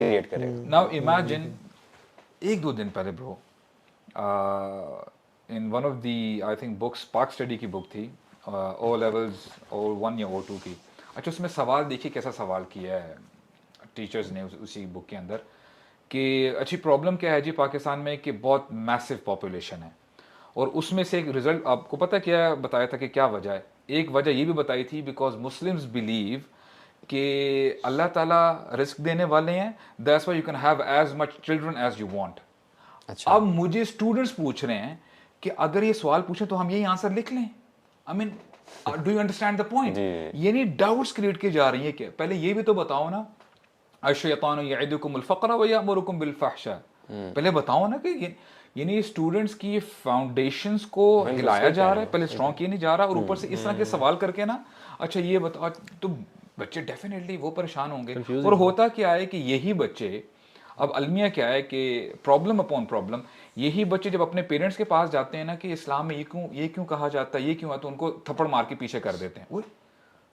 Create کرے گا. Now imagine ایک دو دن پہلے برو in one of the I think books پاک اسٹڈی کی بک تھی او لیولز او 1 یا O2 کی. اچھا اس میں سوال دیکھیے کیسا سوال کیا ہے ٹیچرز نے اسی بک کے اندر کہ اچھی پرابلم کیا ہے جی پاکستان میں کہ بہت میسو پاپولیشن ہے, اور اس میں سے ایک رزلٹ آپ کو پتہ کیا بتایا تھا کہ کیا وجہ ہے. ایک وجہ یہ بھی بتائی تھی بیکاز مسلمز بلیو کہ اللہ تعالیٰ رزق دینے والے ہیں, that's why you can have as much children as you want. اچھا اب مجھے اسٹوڈنٹس پوچھ رہے ہیں کہ اگر یہ سوال پوچھیں تو ہم یہی آنسر لکھ لیں. I mean do you understand the point? یعنی ڈاؤٹس کریٹ کی جا رہی ہیں کہ پہلے یہ بھی تو بتاؤ نا, الشیطان یعدکم الفقر ویأمرکم بالفحشاء. پہلے بتاؤ نا کہ یعنی اسٹوڈنٹس کی فاؤنڈیشنز کو ہلایا جا رہا ہے, پہلے اسٹرانگ کیا نہیں جا رہا, اور اوپر سے اس طرح کے سوال کر کے نا اچھا یہ بتاؤ, تو بچے ڈیفینیٹلی وہ پریشان ہوں گے. اور ہوتا کیا ہے کہ یہی بچے, اب المیہ کیا ہے کہ پرابلم اپون پرابلم, یہی بچے جب اپنے پیرنٹس کے پاس جاتے ہیں نا کہ اسلام میں یہ کیوں کہا جاتا ہے, یہ کیوں ہے, تو ان کو تھپڑ مار کے پیچھے کر دیتے ہیں.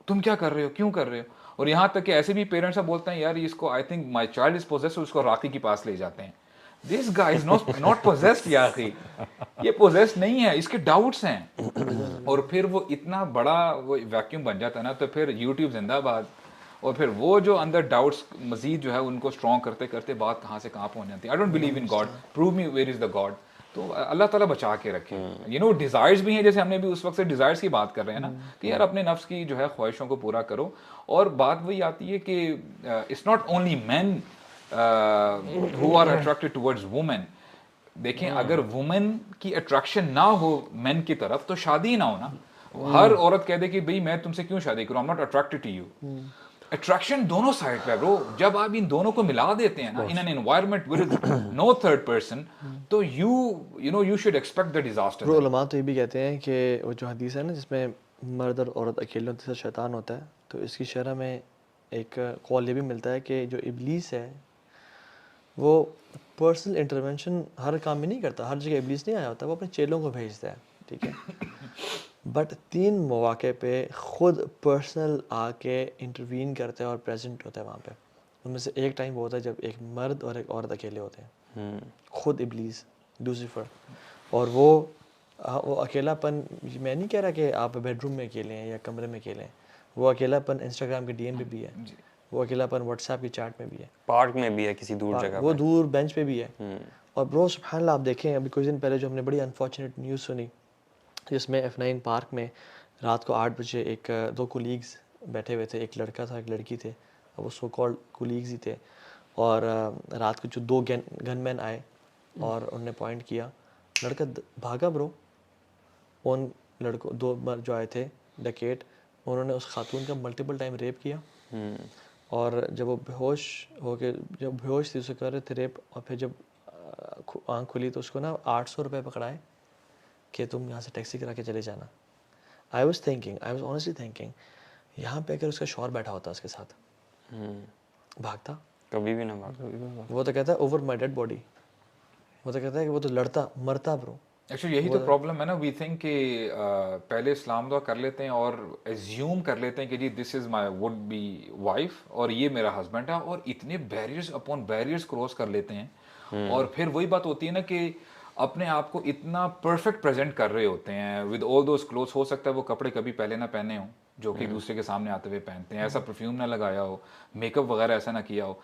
تم کیا کر رہے ہو, کیوں کر رہے ہو. اور یہاں تک کہ ایسے بھی پیرنٹس اب بولتے ہیں یار اس کو I think my child is possessed, اس کو راقی کے پاس لے جاتے ہیں. دس گائے از ناٹ پوزیسڈ یا اخی, یہ پوزیسڈ نہیں ہے, اس کے ڈاؤٹس ہیں. اور پھر وہ اتنا بڑا وہ ویکیوم بن جاتا ہے نا, تو پھر یوٹیوب زندہ باد, اور پھر وہ جو اندر ڈاؤٹس مزید جو ہے ان کو اسٹرانگ کرتے کرتے بات کہاں سے کہاں پہنچ جاتی ہے. I don't believe in God, prove me where is the God. تو اللہ تعالیٰ بچا کے رکھے. یو نو ڈیزائرز بھی ہیں, جیسے ہم نے بھی اس وقت سے ڈیزائرز کی بات کر رہے ہیں نا کہ یار اپنے نفس کی جو ہے خواہشوں کو پورا کرو. اور بات وہی آتی ہے کہ it's not only men who are attracted towards women. دیکھیں اگر وومن کی اٹریکشن نہ ہو مین کی طرف تو شادی ہی نہ ہو نا. ہر عورت کہہ دے کہ بھئی میں تم سے کیوں شادی کروں, I'm not attracted to you. Attraction دونوں سائڈ پہ برو, جب آپ ان دونوں کو ملا دیتے ہیں نا in an environment with no third person, تو you know you should expect the disaster. برو علماء تو یہ بھی کہتے ہیں کہ وہ جو حدیث ہے نا جس میں مرد اور عورت اکیلے ہوتے سے شیطان ہوتا ہے, تو اس کی شرح میں ایک قول یہ بھی ملتا ہے کہ جو ابلیس ہے وہ پرسنل انٹرونشن ہر کام میں نہیں کرتا, ہر جگہ ابلیس نہیں آیا ہوتا, وہ اپنے چیلوں کو بھیجتا ہے, ٹھیک ہے. بٹ 3 مواقع پہ خود پرسنل آ کے انٹروین کرتا ہے اور پریزنٹ ہوتا ہے وہاں پہ. ان میں سے ایک ٹائم وہ ہوتا ہے جب ایک مرد اور ایک عورت اکیلے ہوتے ہیں, خود ابلیس لوسیفر. اور وہ اکیلا پن, میں نہیں کہہ رہا کہ آپ بیڈ روم میں اکیلے ہیں یا کمرے میں اکیلے ہیں, وہ اکیلا پن انسٹاگرام کے ڈی ایم پہ بھی ہے, وہ اکیلا پن واٹس ایپ کی چیٹ میں بھی ہے, پارک میں بھی ہے, کسی دور جگہ وہ دور بینچ پہ بھی ہے. اور برو سبحان اللہ آپ دیکھیں ابھی کچھ دن پہلے جو ہم نے بڑی انفارچونیٹ نیوز سنی جس میں F9 پارک میں رات کو 8 بجے ایک 2 کولیگز بیٹھے ہوئے تھے, ایک لڑکا تھا ایک لڑکی تھے, وہ سو کالڈ کولیگز ہی تھے. اور رات کو جو 2 گن مین آئے اور انہوں نے پوائنٹ کیا, لڑکا بھاگا برو. ان لڑکوں 2 جو آئے تھے ڈکیٹ, انہوں نے اس خاتون کا ملٹیپل ٹائم ریپ کیا, اور جب وہ بیہوش ہو کے جب بیہوش تھی اسے کر رہے تھے ریپ, اور پھر جب آنکھ کھلی تو اس کو نا 800 روپے پکڑائے کہ تم یہاں سے ٹیکسی کرا کے چلے جانا. آئی واز آنیسٹلی تھنکنگ یہاں پہ اگر اس کا شوہر بیٹھا ہوتا اس کے ساتھ, بھاگتا کبھی بھی نہ بھاگا. وہ تو کہتا ہے اوور مائی ڈیڈ باڈی, وہ تو کہتا ہے کہ وہ تو لڑتا مرتا برو. ایکچولی یہی تو پرابلم ہے نا, وی تھنک کہ پہلے اسلام دعا کر لیتے ہیں اور ایزیوم کر لیتے ہیں کہ جی دس از مائی وڈ بی وائف اور یہ میرا ہسبینڈ ہے, اور اتنے بیریئرز اپون بیریئرز کراس کر لیتے ہیں. اور پھر وہی بات ہوتی ہے نا کہ اپنے آپ کو اتنا پرفیکٹ پریزنٹ کر رہے ہوتے ہیں ود آل دوز کلوتھس. ہو سکتا ہے وہ کپڑے کبھی پہلے نہ پہنے ہوں جو کہ دوسرے کے سامنے آتے ہوئے پہنتے ہیں, ایسا پرفیوم نہ لگایا ہو, میک اپ وغیرہ ایسا نہ کیا ہو.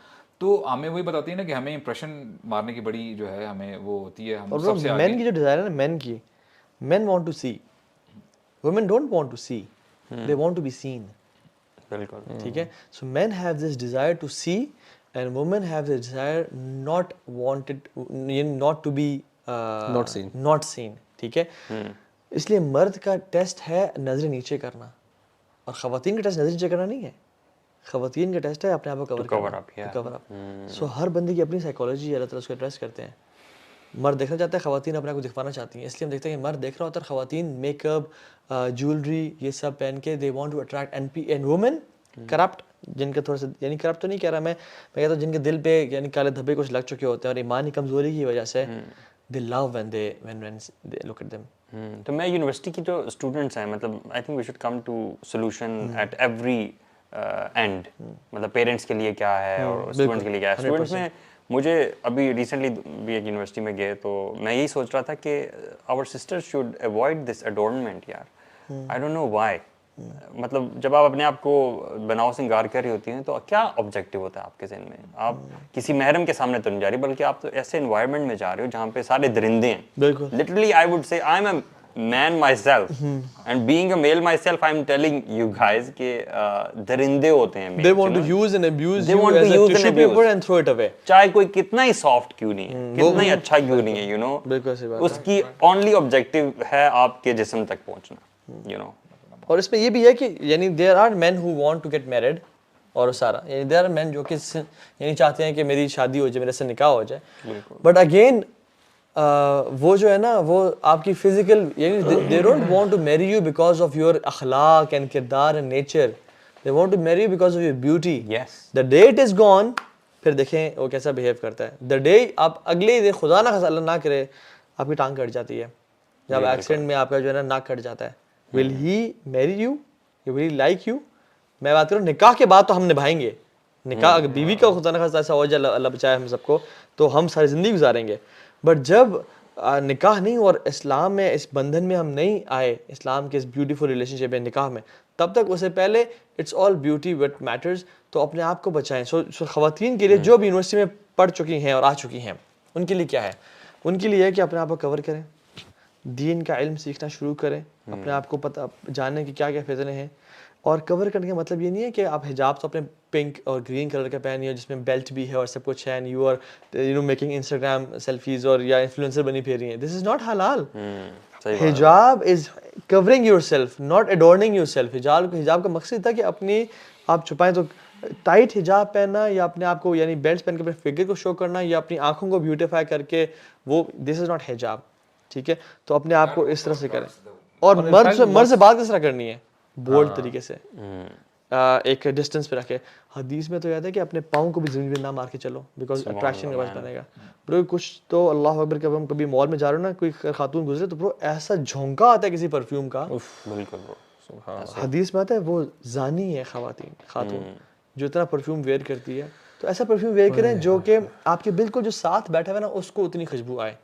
تو ہمیں وہی بتاتی ہے نا کہ ہمیں امپریشن مارنے کی بڑی جو ہے ہمیں وہ ہوتی ہے. ہم سب سے مین کی جو ڈیزائر ہے نا مین کی, men want to see, women don't want to see, they want to be seen. بالکل ٹھیک ہے. So men have this desire to see and women have this desire not wanted not to be not seen. ٹھیک ہے. اس لیے مرد کا test ہے نظر نیچے کرنا, اور خواتین کا ٹیسٹ نظر نیچے کرنا نہیں ہے. خواتین کا ٹیسٹ ہے اپنے آپ کو کور اپ. سو ہر بندے کی اپنی سائیکالوجی اللہ تعالیٰ اس کو ایڈریس کرتے ہیں. مرد دیکھنا چاہتا ہے, خواتین اپنے آپ کو دکھانا چاہتی ہیں, اس لیے ہم دیکھتے ہیں کہ مرد دیکھ رہا ہوتا ہے خواتین میک اپ جیولری یہ سب پہن کے they want to attract and women corrupt, جن کا تھوڑا سا یعنی کرپٹ تو نہیں کہہ رہا میں کہتا ہوں جن کے دل پہ یعنی کالے دھبے کچھ لگ چکے ہوتے ہیں اور ایمانی کمزوری کی وجہ سے they love when they look at them. تو میں یونیورسٹی کی جو اسٹوڈنٹس ہیں, مطلب I think we should come to solution at every end مطلب پیرنٹس کے لیے کیا ہے اور اسٹوڈنٹس کے لیے کیا ہے. اسٹوڈنٹس میں مجھے ابھی ریسنٹلی بھی ایک یونیورسٹی میں گئے تو میں یہی سوچ رہا تھا کہ our sister should avoid this adornment یار. I don't know why. مطلب جب آپ اپنے آپ کو بناؤ سنگار کر رہی ہوتی ہیں تو کیا آبجیکٹو ہوتا ہے آپ کے ذہن میں؟ آپ کسی محرم کے سامنے تو نہیں جا رہی بلکہ آپ تو ایسے انوائرمنٹ میں جا رہے ہو جہاں پہ سارے درندے ہیں. بالکل literally I would say I am a man myself and being a male myself I'm telling you guys کہ درندے ہوتے ہیں. they want to use and abuse They you want to as a use and tissue abuse. paper and throw it away. چاہے کوئی کتنا ہی soft کیوں نہیں ہے, کتنا ہی اچھا کیوں نہیں ہے, یو نو, بالکل صحیح بات اس کی اونلی آبجیکٹو ہے آپ کے جسم تک پہنچنا, یو نو. اور اس میں یہ بھی ہے کہ یعنی there are men who want to get married اور سارا یعنی there are men جو کہ یعنی چاہتے ہیں کہ میری شادی ہو جائے, میرے سے نکاح ہو جائے, بٹ اگین وہ جو ہے نا وہ آپ کی فزیکل یعنی they don't want to marry you because of your اخلاق and کردار and nature. They want to marry you because of your beauty. Yes. The day it is gone, پھر دیکھیں وہ کیسا بہیو کرتا ہے. The day آپ اگلے دن خدا نہ اللہ نہ کرے آپ کی ٹانگ کٹ جاتی ہے, جب ایکسیڈنٹ میں آپ کا جو ہے نا ناک کٹ جاتا ہے, will he marry you? Will he like you? میں بات کروں نکاح کے بعد تو ہم نبھائیں گے. نکاح اگر بیوی کا خدا نہ خاصہ ایسا ہو جائے, اللہ بچائے ہم سب کو, تو ہم ساری زندگی گزاریں گے. بٹ جب نکاح نہیں اور اسلام میں اس بندھن میں ہم نہیں آئے, اسلام کے اس بیوٹیفل ریلیشن شپ میں نکاح میں, تب تک اسے پہلے it's all beauty what matters. تو اپنے آپ کو بچائیں. سو خواتین کے لیے جو بھی یونیورسٹی میں پڑھ چکی ہیں اور آ چکی ہیں ان کے لیے کیا ہے؟ ان کے لیے ہے کہ اپنے آپ کو کور کریں, دین کا علم سیکھنا شروع کریں, اپنے آپ کو پتہ جانیں کہ کیا کیا فتنے ہیں. اور کور کرنے کا مطلب یہ نہیں ہے کہ آپ حجاب تو اپنے پنک اور گرین کلر کا پہنی ہو جس میں بیلٹ بھی ہے اور سب کچھ ہے, and you are you know making Instagram selfies اور یا انفلوئنسر بنی پھر رہی ہیں. دس از ناٹ حلال. حجاب is covering yourself, not adorning yourself. حجاب کا مقصد تھا کہ اپنی آپ چھپائیں. تو ٹائٹ حجاب پہننا یا اپنے آپ کو یعنی بیلٹ پہن کے اپنے فگر کو شو کرنا یا اپنی آنکھوں کو بیوٹیفائی کر کے, وہ دس از ناٹ حجاب. ٹھیک ہے, تو اپنے آپ کو اس طرح سے کریں. اور مرد سے بات کس طرح کرنی ہے؟ بولڈ طریقے سے, ایک ڈسٹینس پہ رکھے. حدیث میں تو یاد ہے کہ اپنے پاؤں کو بھی زمین پہ نہ مار کے چلو بیکاز اٹریکشن کا باعث بنے گا. برو کچھ تو اللہ اکبر جب ہم کبھی مال میں جا رہے ہو نا, کوئی خاتون گزرے تو برو ایسا جھونکا آتا ہے کسی پرفیوم کا, بالکل حدیث میں آتا ہے وہ زانی ہے خاتون جو اتنا پرفیوم ویئر کرتی ہے. تو ایسا پرفیوم ویئر کریں جو کہ آپ کے بالکل جو ساتھ بیٹھا ہوا ہے نا اس کو اتنی خوشبو آئے.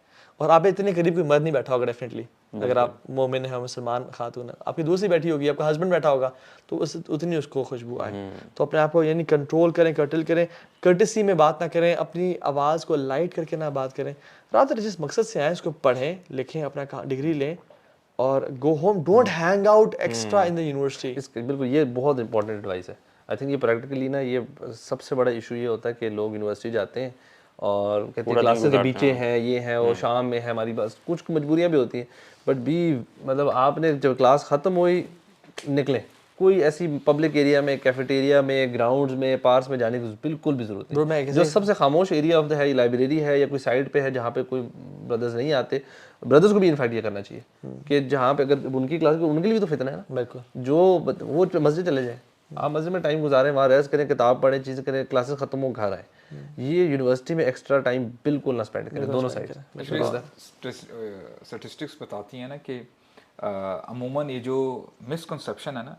اور آپ اتنے قریب کوئی مرد نہیں بیٹھا ہوگا ڈیفینیٹلی, اگر آپ مومن ہیں, مسلمان خاتون ہیں, آپ کی دوسری بیٹھی ہوگی, آپ کا ہسبینڈ بیٹھا ہوگا, تو اتنی اس کو خوشبو آئے. تو اپنے آپ کو یعنی کنٹرول کریں, کرٹل کریں, کرٹسی میں بات نہ کریں, اپنی آواز کو لائٹ کر کے نہ بات کریں. رات جس مقصد سے آئیں اس کو پڑھیں لکھیں, اپنا ڈگری لیں اور go home. Don't hang out extra in the university. بالکل, یہ بہت امپورٹنٹ ایڈوائس ہے. آئی تھنک یہ پریکٹیکلی نا یہ سب سے بڑا ایشو یہ ہوتا ہے کہ لوگ یونیورسٹی جاتے ہیں اور کہتے ہیں کلاسز کے پیچھے ہیں, یہ ہیں, اور شام میں ہے ہماری بس, کچھ مجبوریاں بھی ہوتی ہیں. بٹ بھی مطلب آپ نے جب کلاس ختم ہوئی نکلیں, کوئی ایسی پبلک ایریا میں, کیفیٹیریا میں, گراؤنڈز میں, پارکس میں جانے کی بالکل بھی ضرورت نہیں. جو سب سے خاموش ایریا آف دا ہے, لائبریری ہے یا کوئی سائڈ پہ ہے جہاں پہ کوئی بردرز نہیں آتے, بردرز کو بھی انفیکٹ یہ کرنا چاہیے کہ جہاں پہ اگر ان کی کلاس, ان کے لیے بھی تو فتنہ ہے نا. بالکل, جو وہ مسجد چلے جائیں, آپ مسجد میں ٹائم گزاریں, وہاں ریسٹ کریں, کتاب پڑھیں, چیزیں کریں, کلاسز ختم ہو گھر آئیں. یہ یونیورسٹی میں ایکسٹرا ٹائم بالکل نہ اسپینڈ کریں دونوں سائڈ. اسٹیٹسٹکس بتاتی ہیں نا کہ عموماً یہ جو مسکنسیپشن ہے نا,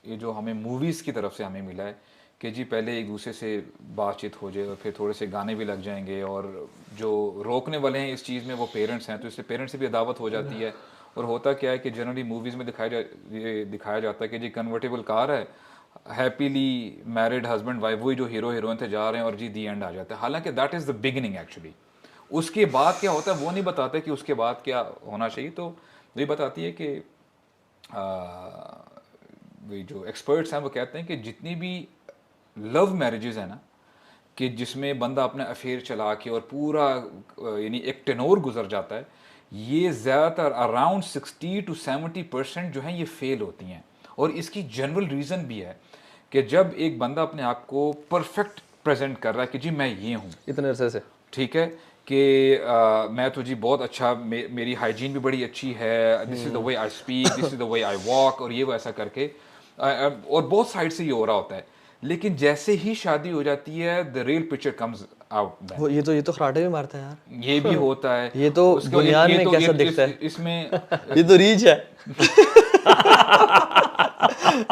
یہ جو ہمیں موویز کی طرف سے ہمیں ملا ہے کہ جی پہلے ایک دوسرے سے بات چیت ہو جائے اور پھر تھوڑے سے گانے بھی لگ جائیں گے, اور جو روکنے والے ہیں اس چیز میں وہ پیرنٹس ہیں, تو اس سے پیرنٹس سے بھی عداوت ہو جاتی ہے. اور ہوتا کیا ہے کہ جنرلی موویز میں دکھایا جاتا ہے کہ جی کنورٹیبل کار ہے, ہیپیلی میرڈ ہسبینڈ وائف, وہی جو ہیرو ہیروئن تھے جا رہے ہیں اور جی دی اینڈ آ جاتا ہے. حالانکہ that is the beginning actually. اس کے بعد کیا ہوتا ہے وہ نہیں بتاتے کہ اس کے بعد کیا ہونا چاہیے. تو یہ بتاتی ہے کہ جو ایکسپرٹس ہیں وہ کہتے ہیں کہ جتنی بھی لو میرجز ہیں نا, کہ جس میں بندہ اپنا افیئر چلا کے اور پورا یعنی ایک ٹینور گزر جاتا ہے, یہ زیادہ تر اراؤنڈ 60 to 70% جو ہیں یہ فیل ہوتی ہیں. اور اس کی جنرل ریزن بھی ہے کہ جب ایک بندہ اپنے آپ کو پرفیکٹ پریزنٹ کر رہا ہے کہ جی میں یہ ہوں اتنے عرصے سے, ٹھیک ہے, کہ میں تو جی بہت اچھا, میری ہائیجین بھی بڑی اچھی ہے, دس از دا وے I speak, this is the way I walk, اور یہ وہ ایسا کر کے, اور بہت سائڈ سے یہ ہو رہا ہوتا ہے. لیکن جیسے ہی شادی ہو جاتی ہے the real picture comes out. یہ تو خراٹے بھی مارتا ہے یار, یہ بھی ہوتا ہے. یہ تو بنیاد میں کیسا دکھتا ہے اس میں یہ تو ریچ ہے.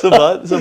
so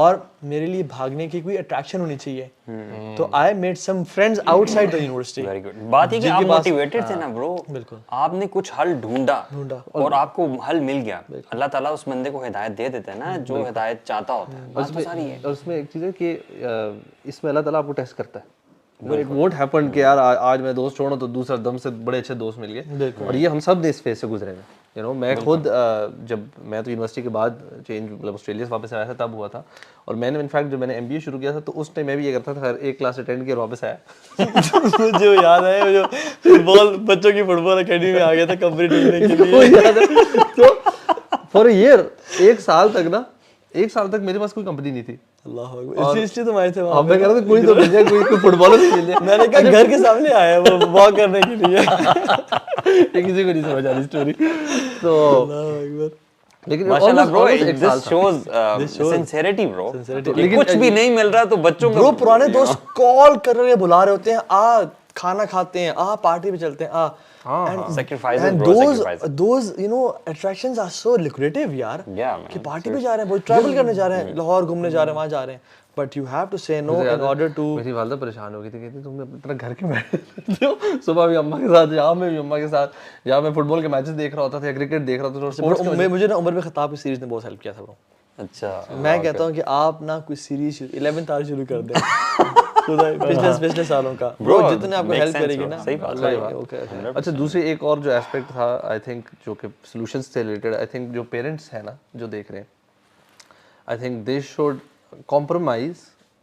اور میرے لیے بھاگنے کی کوئی اٹریکشن ہونی چاہیے. تو I made some friends out side the university. Very good. بات یہ کہ آپ موٹیویٹڈ تھے نا برو, بالکل, آپ نے کچھ حل ڈھونڈا اور آپ کو حل مل گیا. اللہ تعالیٰ اس بندے کو ہدایت دے دیتا ہے نا جو ہدایت چاہتا ہوتا ہے. بات تو ساری ہے. اور اس میں ایک چیز ہے کہ اس میں اللہ تعالیٰ آپ کو ٹیسٹ کرتا ہے. وٹ ہیپن کہ یار آج میں دوست چھوڑا تو دوسرا دم سے بڑے اچھے دوست مل گئے, اور یہ ہم سب نے اس فیز سے گزرے ہیں. یو نو میں خود جب میں تو یونیورسٹی کے بعد چینج مطلب آسٹریلیا سے واپس آیا تھا تب ہوا تھا, اور میں نے انفیکٹ جب میں نے ایم بی اے شروع کیا تھا تو اس ٹائم میں بھی یہ کرتا تھا, ہر ایک کلاس اٹینڈ کیا اور واپس آیا. مجھے یاد ہے جو فٹ بال بچوں کی فٹ بال اکیڈمی میں آ گیا تھا کمپنی ڈھونڈنے کے لیے. تو فار اے ایئر, ایک سال تک میرے پاس کوئی کمپنی نہیں تھی. اللہ اکبر, اس لیے تم آئے تھے وہاں. میں کہہ رہا تھا کوئی تو مل جائے, کوئی فٹ بالر مل جائے. میں نے کہا گھر کے سامنے آیا ہے وہ واک کرنے کے لیے. کسی کو نہیں سمجھ آ رہی اسٹوری. تو اللہ اکبر. لیکن ماشاءاللہ برو, this shows sincerity bro. کچھ بھی نہیں مل رہا تو بچوں کو برو پرانے دوست کال کر رہے بلا رہے ہوتے ہیں, آ کھانا کھاتے ہیں, آ پارٹی پہ چلتے ہیں, آ. sacrifices bro, sacrifices. those you know attractions are so lucrative یار, کہ پارٹی پہ جا رہے ہیں, وہ ٹریول کرنے جا رہے ہیں, لاہور گھومنے جا رہے ہیں, وہاں جا رہے ہیں, but you have to say no in order to. میری والدہ پریشان ہو گئی تھی, کہتی تم اپنا گھر کے بیٹھے ہو, صبح بھی اماں کے ساتھ, یہاں میں بھی اماں کے ساتھ, جہاں میں فٹ بال کے میچز دیکھ رہا ہوتا تھا, کرکٹ دیکھ رہا تھا. مجھے نا عمر بن خطاب کی سیریز نے بہت ہیلپ کیا تھا برو. اچھا, میں کہتا ہوں کہ آپ نا کوئی سیریز 11th آر شروع کر دیں پچھلے سالوں کا برو, جتنے آپ کو ہیلپ کرے گی نا. صحیح بات. اچھا دوسری ایک اور جو ایسپیکٹ تھا آئی تھنک جو کہ سولوشنس سے ریلیٹڈ, آئی تھنک جو پیرنٹس ہیں نا جو دیکھ رہے ہیں, I think they should compromise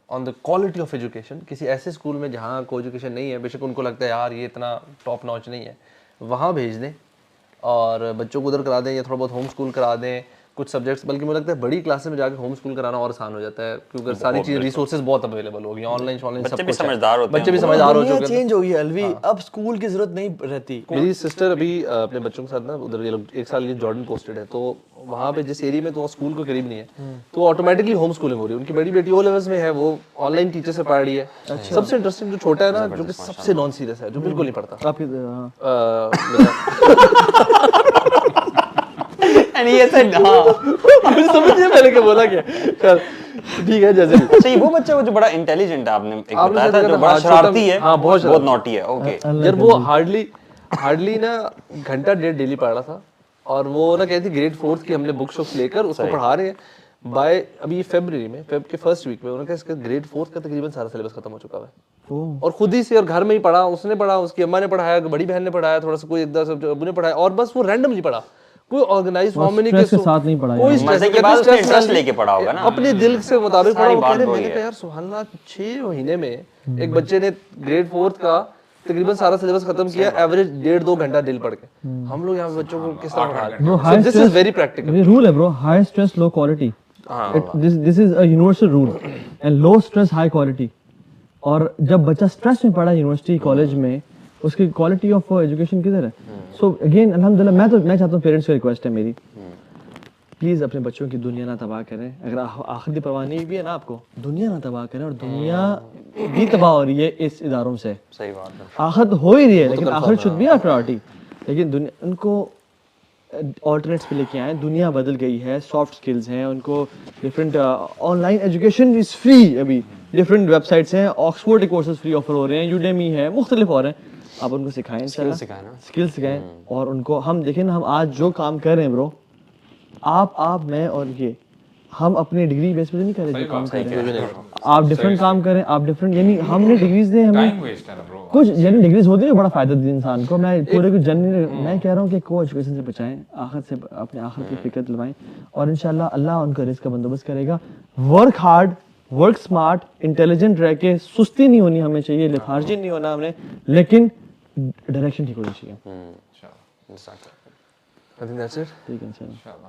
on the quality of education. کسی ایسے اسکول میں جہاں کو ایجوکیشن نہیں ہے, بے شک ان کو لگتا ہے یار یہ اتنا ٹاپ ناچ نہیں ہے, وہاں بھیج دیں اور بچوں کو ادھر کرا دیں, یا تھوڑا بہت ہوم اسکول کرا دیں کچھ سبجیکٹس. بلکہ مجھے لگتا ہے بڑی کلاسز میں جا کے ہوم اسکول کرانا اور آسان ہو جاتا ہے, کیونکہ ساری چیزیں ریسورسز بہت اویلیبل ہو گئی, آن لائن سب بچے بھی کچھ سمجھدار ہوتے ہیں, بچے بھی سمجھدار ہو چکے ہیں. چینج ہو گئی الوی, اب اسکول کی ضرورت نہیں رہتی. میری سسٹر ابھی اپنے بچوں کے ساتھ نا ادھر ایک سال جارڈن پوسٹڈ ہے, تو وہاں پہ جس ایریا میں تو اسکول کو قریب نہیں ہے, تو آٹومیٹکلی ہوم اسکولنگ ہو رہی ہے. ان کی بڑی بیٹی او لیولز میں ہے, وہ آن لائن ٹیچر سے پڑھ رہی ہے. سب سے انٹرسٹنگ جو چھوٹا ہے نا, جو کہ سب سے نان سیریس ہے, جو بالکل نہیں پڑھتا, آپ کی سمجھے میں نے کیا بولا کیا, ٹھیک ہے جیسے. اچھا یہ وہ بچہ وہ جو بڑا انٹیلیجنٹ ہے, آپ نے ایک بتایا تھا جو بڑا شرارتی ہے, بہت نوٹی ہے. اوکے یار وہ ہارڈلی نا گھنٹہ ڈیڑھ ڈیلی پڑھ رہا تھا, اور وہ نا کہتی گریڈ 4 کی ہم نے بک شاپس لے کر اس کو پڑھا رہے ہیں. بائی ابھی فیبرری میں, فیب کے فرسٹ ویک میں انہوں نے کہا اس کا گریڈ 4 کا تقریباً سارا سلیبس ختم ہو چکا ہے, اور خود ہی سے, اور گھر میں ہی پڑھا, اس نے پڑھا, اس کی اماں نے پڑھایا, بڑی بہن نے پڑھایا, تھوڑا سا کوئی ایک دس ابو نے پڑھایا, اور بس وہ رینڈملی پڑھا, کوئی آرگنائز فارم میں نہیں, کے ساتھ نہیں پڑھا, کوئی مزے کے بعد انٹرسٹ لے کے پڑھا ہوگا نا, اپنے دل سے مطابق پڑھا. وہ کہہ رہے میں نے کہا یار سبحان اللہ, 6 مہینے میں ایک بچے نے گریڈ 4 کا تقریباً سارا سلیبس ختم کیا, ایوریج 1.5-2 گھنٹہ دل پڑھ کے. ہم لوگ یہاں بچوں کو کس طرح پڑھا رہے ہیں؟ This is very practical. یہ رول ہے bro, high stress low quality. This is a universal rule, and low stress high quality. اور جب بچہ اسٹریس میں پڑھا یونیورسٹی کالج میں, اس کی کوالٹی آف ایجوکیشن کدھر ہے؟ سو اگین الحمدللہ میں چاہتا ہوں, پیرنٹس کو ریکویسٹ ہے میری, پلیز اپنے بچوں کی دنیا نہ تباہ کریں. اگر آخرت پرواہ نہیں بھی ہے نا آپ کو, دنیا نہ تباہ کریں. اور دنیا بھی تباہ ہو رہی ہے اس اداروں سے. صحیح بات ہے, آخرت ہو ہی رہی ہے, لیکن آخرت شوڈ بی آ پرائورٹی. لیکن دنیا ان کو آلٹرنیٹس پہ لے کے آئیں. دنیا بدل گئی ہے, سافٹ اسکلز ہیں, ان کو different on line education is free. ابھی ڈفرینٹ ویب سائٹس ہیں, آکسفورڈ کے کورسز فری آفر ہو رہے ہیں, یوڈیمی ہے, مختلف ہو رہے ہیں. آپ ان کو سکھائیں, اسکل سکھائیں. اور ان کو ہم دیکھیں نا, ہم آج جو کام کر رہے ہیں برو, آپ میں اور یہ, ہم اپنے ڈگری بیس پہ نہیں کر رہے جو کام کر رہے ہیں. آپ ڈفرینٹ کام کریں, آپ ڈفرینٹ, یعنی ہم نے ڈگریز دیں, ہمیں کچھ یعنی ڈگریز ہوتی ہے بڑا فائدہ دی انسان کو. میں پورے کو میں کہہ رہا ہوں کہ کو ایجوکیشن سے بچائیں, آخر سے اپنے آخر کی فکر دلوائیں, اور انشاءاللہ اللہ ان کا رزق کا بندوبست کرے گا. Work hard, work smart, intelligent رہ کے, سستی نہیں ہونی ہمیں چاہیے, لتھارجی نہیں ہونا ہم نے, لیکن ڈائریکشن ٹھیک ہونی چاہیے. I think that's it. ٹھیک ہے انشاءاللہ.